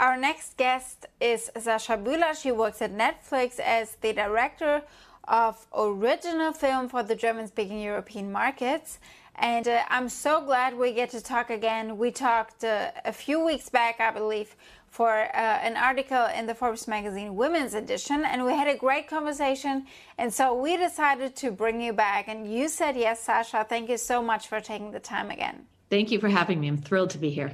Our next guest is Sasha Bühler. She works at Netflix as the director of original film for the German-speaking European markets. And I'm so glad we get to talk again. We talked a few weeks back, I believe, for an article in the Forbes magazine Women's Edition, and we had a great conversation. And so we decided to bring you back. And you said yes, Sasha. Thank you so much for taking the time again. Thank you for having me. I'm thrilled to be here.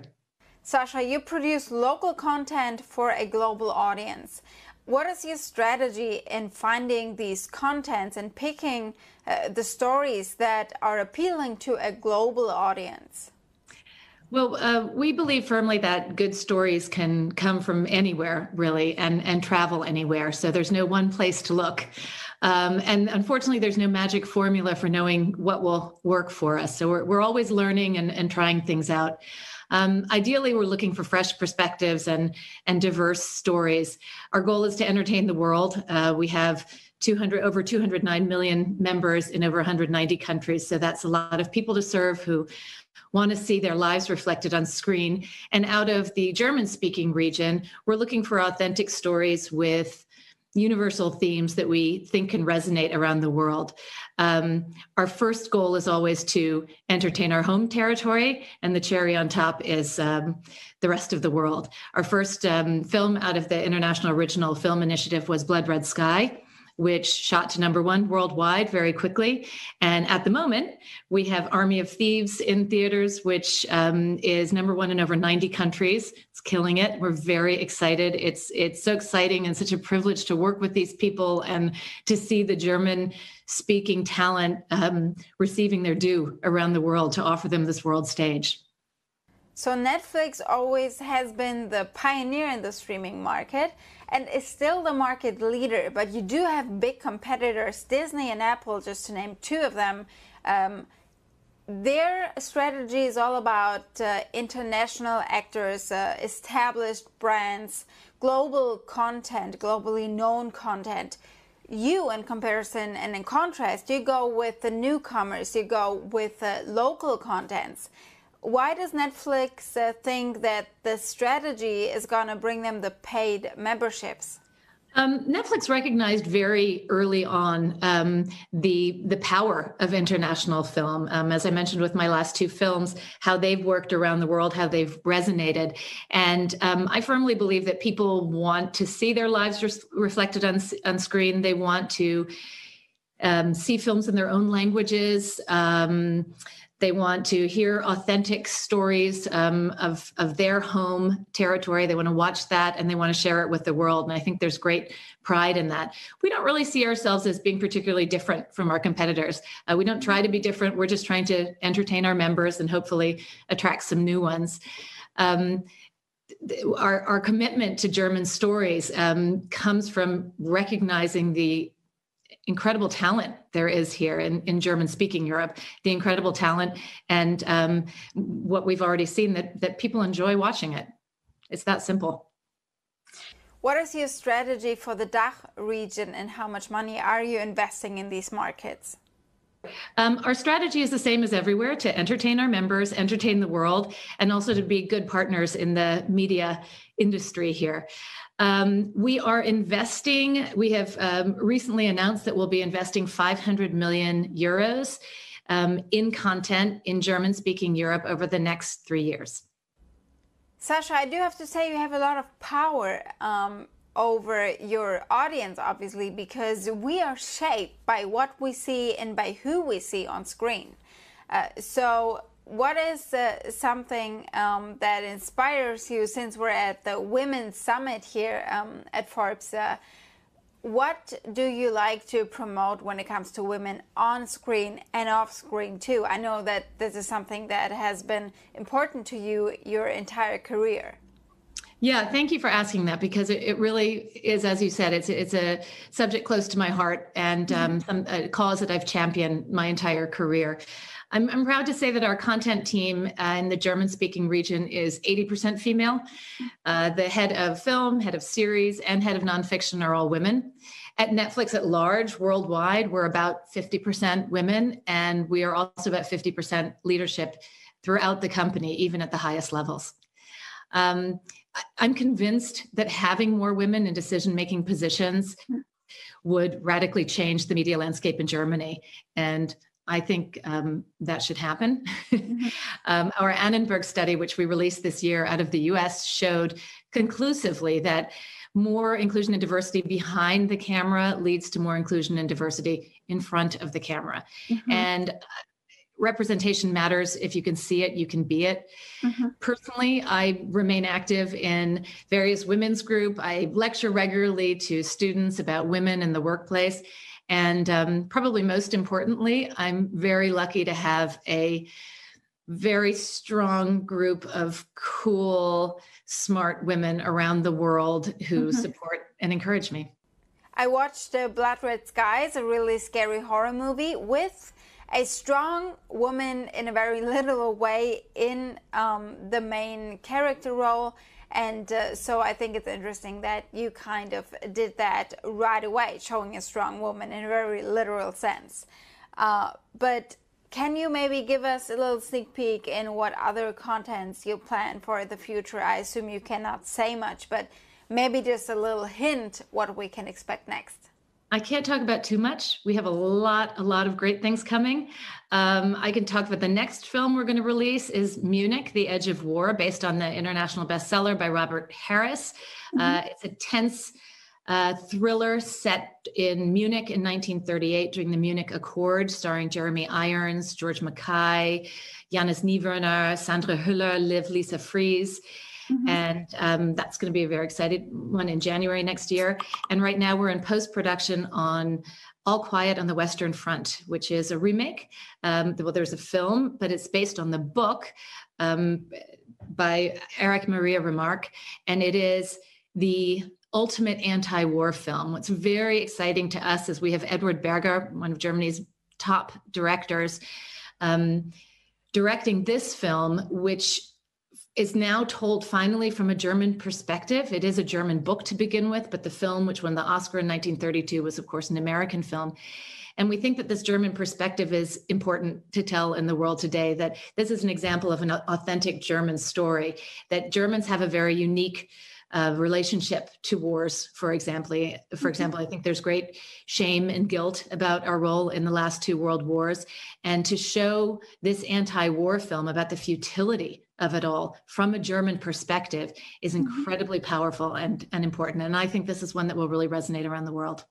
Sasha, you produce local content for a global audience. What is your strategy in finding these contents and picking the stories that are appealing to a global audience? Well, we believe firmly that good stories can come from anywhere, really, and travel anywhere. So there's no one place to look. And unfortunately, there's no magic formula for knowing what will work for us. So we're always learning and trying things out. Ideally, we're looking for fresh perspectives and diverse stories. Our goal is to entertain the world. We have over 209 million members in over 190 countries. So that's a lot of people to serve who want to see their lives reflected on screen. And out of the German-speaking region, we're looking for authentic stories with universal themes that we think can resonate around the world. Our first goal is always to entertain our home territory, and the cherry on top is the rest of the world. Our first film out of the International Original Film Initiative was Blood Red Sky, which shot to #1 worldwide very quickly. And at the moment, we have Army of Thieves in theaters, which is #1 in over 90 countries. It's killing it. We're very excited. It's so exciting and such a privilege to work with these people and to see the German-speaking talent receiving their due around the world to offer them this world stage. So Netflix always has been the pioneer in the streaming market and is still the market leader, but you do have big competitors, Disney and Apple, just to name two of them. Their strategy is all about international actors, established brands, global content, globally known content. You, in comparison and in contrast, you go with the newcomers, you go with local contents. Why does Netflix think that the strategy is going to bring them the paid memberships? Netflix recognized very early on the power of international film. As I mentioned with my last two films, how they've worked around the world, how they've resonated. And I firmly believe that people want to see their lives reflected on screen. They want to see films in their own languages. They want to hear authentic stories of their home territory. They want to watch that and they want to share it with the world. And I think there's great pride in that. We don't really see ourselves as being particularly different from our competitors. We don't try to be different. We're just trying to entertain our members and hopefully attract some new ones. Our commitment to German stories comes from recognizing the incredible talent there is here in German-speaking Europe, the incredible talent, and what we've already seen that people enjoy watching it. It's that simple. What is your strategy for the DACH region and how much money are you investing in these markets? Our strategy is the same as everywhere: to entertain our members, entertain the world, and also to be good partners in the media industry here. We are investing. We have recently announced that we'll be investing 500 million euros in content in German-speaking Europe over the next 3 years. Sasha, I do have to say you have a lot of power over your audience, obviously, because we are shaped by what we see and by who we see on screen. So what is something that inspires you, since we're at the Women's Summit here at Forbes? What do you like to promote when it comes to women on screen and off screen too? I know that this is something that has been important to you your entire career. Yeah, thank you for asking that, because it really is, as you said, it's a subject close to my heart and a cause that I've championed my entire career. I'm proud to say that our content team in the German-speaking region is 80% female. The head of film, head of series, and head of nonfiction are all women. At Netflix at large, worldwide, we're about 50% women, and we are also about 50% leadership throughout the company, even at the highest levels. I'm convinced that having more women in decision-making positions would radically change the media landscape in Germany. And I think that should happen. Our Annenberg study, which we released this year out of the US, showed conclusively that more inclusion and diversity behind the camera leads to more inclusion and diversity in front of the camera. And representation matters. If you can see it, you can be it. Personally, I remain active in various women's groups. I lecture regularly to students about women in the workplace. And probably most importantly, I'm very lucky to have a very strong group of cool, smart women around the world who support and encourage me. I watched Blood Red Skies, a really scary horror movie with a strong woman in a very literal way in the main character role. And so I think it's interesting that you kind of did that right away, showing a strong woman in a very literal sense. But can you maybe give us a little sneak peek in what other contents you plan for the future? I assume you cannot say much, but maybe just a little hint what we can expect next. I can't talk about too much. We have a lot of great things coming. I can talk about the next film we're going to release is Munich, The Edge of War, based on the international bestseller by Robert Harris. It's a tense thriller set in Munich in 1938 during the Munich Accord, starring Jeremy Irons, George Mackay, Janus Niewerner, Sandra Hüller, Liv Lisa Fries. And that's going to be a very exciting one in January next year. And right now we're in post-production on All Quiet on the Western Front, which is a remake. Well, there's a film, but it's based on the book by Erich Maria Remarque. And it is the ultimate anti-war film. What's very exciting to us is we have Edward Berger, one of Germany's top directors, directing this film, which is now told finally from a German perspective. It is a German book to begin with, but the film, which won the Oscar in 1932, was of course an American film. And we think that this German perspective is important to tell in the world today, that this is an example of an authentic German story, that Germans have a very unique relationship to wars, for example. I think there's great shame and guilt about our role in the last two world wars. And to show this anti-war film about the futility of it all from a German perspective is incredibly powerful and important. And I think this is one that will really resonate around the world.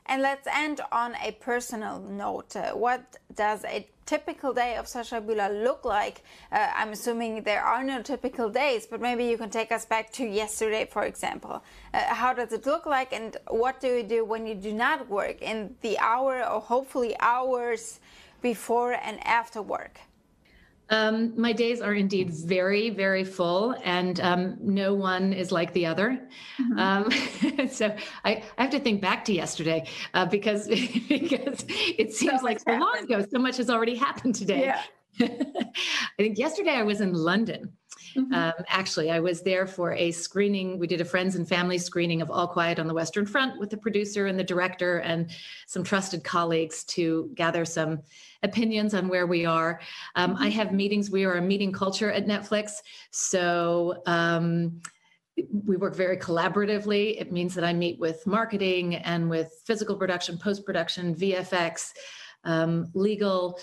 And let's end on a personal note. What does a typical day of Sasha Bühler look like? I'm assuming there are no typical days, but maybe you can take us back to yesterday, for example. How does it look like, and what do you do when you do not work in the hour or hopefully hours before and after work? My days are indeed very, very full, and no one is like the other. So I have to think back to yesterday because it seems like so long ago. So much has already happened today. Yeah. I think yesterday I was in London. Actually, I was there for a screening. We did a friends and family screening of All Quiet on the Western Front with the producer and the director and some trusted colleagues to gather some opinions on where we are. I have meetings. We are a meeting culture at Netflix. So we work very collaboratively. It means that I meet with marketing and with physical production, post-production, VFX, legal,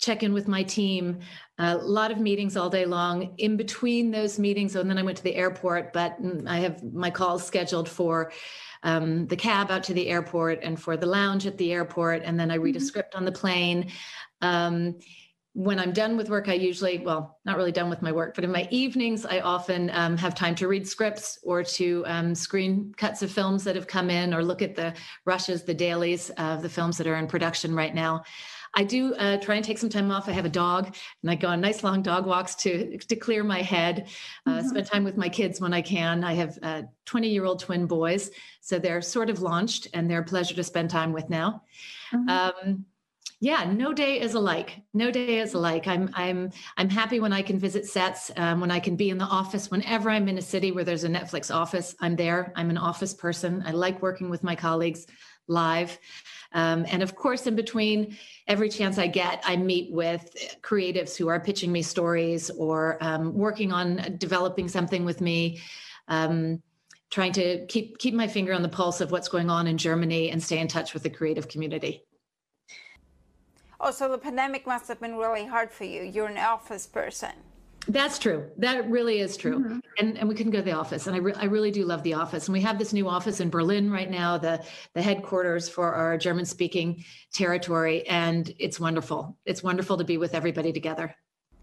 check in with my team, a lot of meetings all day long. In between those meetings, and then I went to the airport, but I have my calls scheduled for the cab out to the airport and for the lounge at the airport. And then I read a script on the plane. When I'm done with work, I usually, well, not really done with my work, but in my evenings, I often have time to read scripts or to screen cuts of films that have come in or look at the rushes, the dailies of the films that are in production right now. I do try and take some time off. I have a dog, and I go on nice long dog walks to clear my head, spend time with my kids when I can. I have 20-year-old twin boys, so they're sort of launched, and they're a pleasure to spend time with now. Yeah, no day is alike. No day is alike. I'm happy when I can visit sets, when I can be in the office. Whenever I'm in a city where there's a Netflix office, I'm there. I'm an office person. I like working with my colleagues live. And of course, in between, every chance I get, I meet with creatives who are pitching me stories or working on developing something with me, trying to keep my finger on the pulse of what's going on in Germany and stay in touch with the creative community. Oh, so the pandemic must have been really hard for you. You're an office person. That's true. That really is true. Mm-hmm. And we couldn't go to the office. And I really do love the office. And we have this new office in Berlin right now, the headquarters for our German speaking territory. And it's wonderful. It's wonderful to be with everybody together.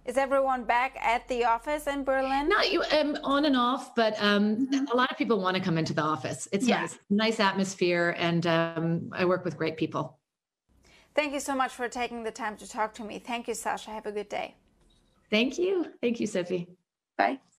Is everyone back at the office in Berlin? Not on and off, but a lot of people want to come into the office. It's nice atmosphere. And I work with great people. Thank you so much for taking the time to talk to me. Thank you, Sasha. Have a good day. Thank you. Thank you, Sophie. Bye.